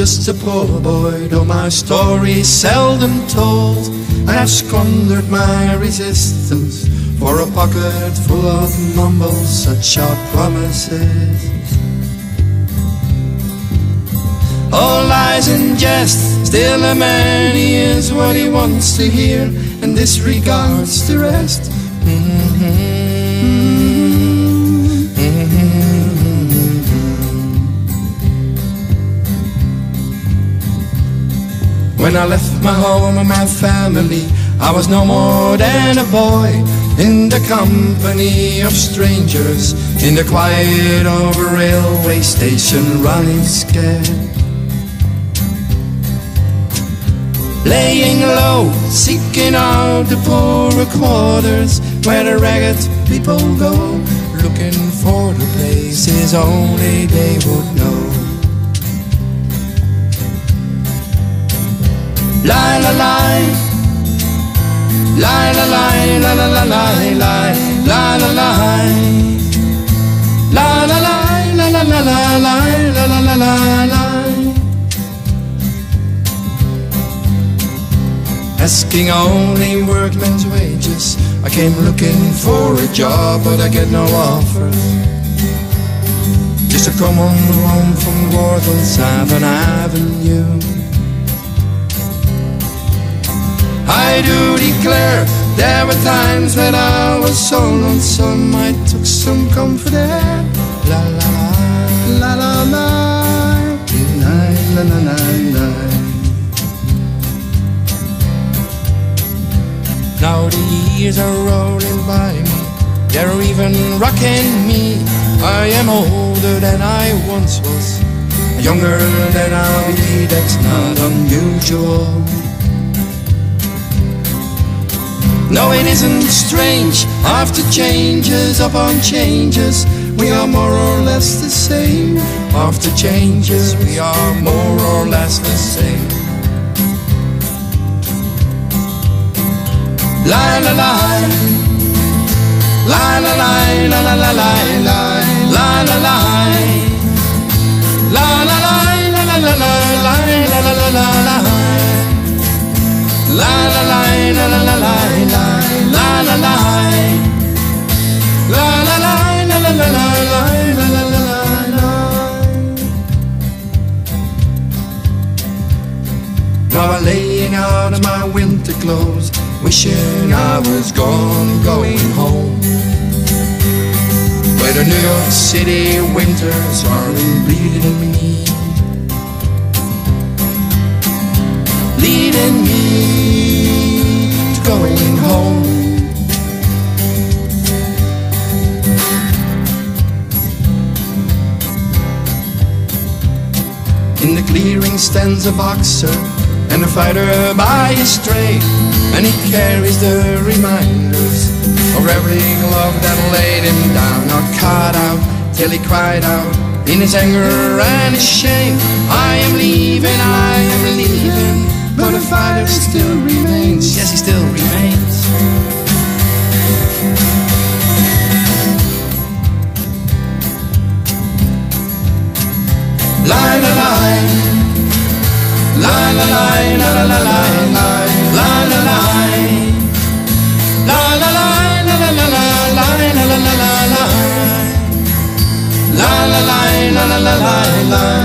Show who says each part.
Speaker 1: just a poor boy, though my story's seldom told. I have squandered my resistance for a pocket full of mumbles, such are promises. All lies and jest, still a man hears what he wants to hear and disregards the rest. When I left my home and my family, I was no more than a boy in the company of strangers, in the quiet of a railway station, running scared. Laying low, seeking out the poorer quarters where the ragged people go, looking for the places only they would know. Lie, la, lie. Lie, la, lie, la, la, la, lie, lie, la, la, lie. La, la, lie, la, la, la, la, lie, la, la, la, la, lie. Asking only workmen's wages, I came looking for a job, but I get no offers. Just to come on home from Gordon's Avenue. I do declare, there were times when I was so lonesome, I took some comfort there. La la la, la la la, la la la la. Now the years are rolling by me, they're even rocking me. I am older than I once was, younger than I'll be, that's not unusual. No, it isn't strange, after changes upon changes, we are more or less the same. After changes, we are more or less the same. La la la, la la la, la la la la, la la la, la la la, la la la la, la la la la la. La la la la la la la la la la la la la la la la la la. Now I'm laying out of my winter clothes, wishing I was gone, going home, where the New York City winters are bleeding me, leading me to going home. In the clearing stands a boxer and a fighter by his trade, and he carries the reminders of every glove that laid him down or cut out, till he cried out in his anger and his shame, I am leaving, but a fighter still remains. Yes, he still remains. La la la, la la la, la la la la, la la la, la la la, la la la la, la la la la la, la la la, la la la la.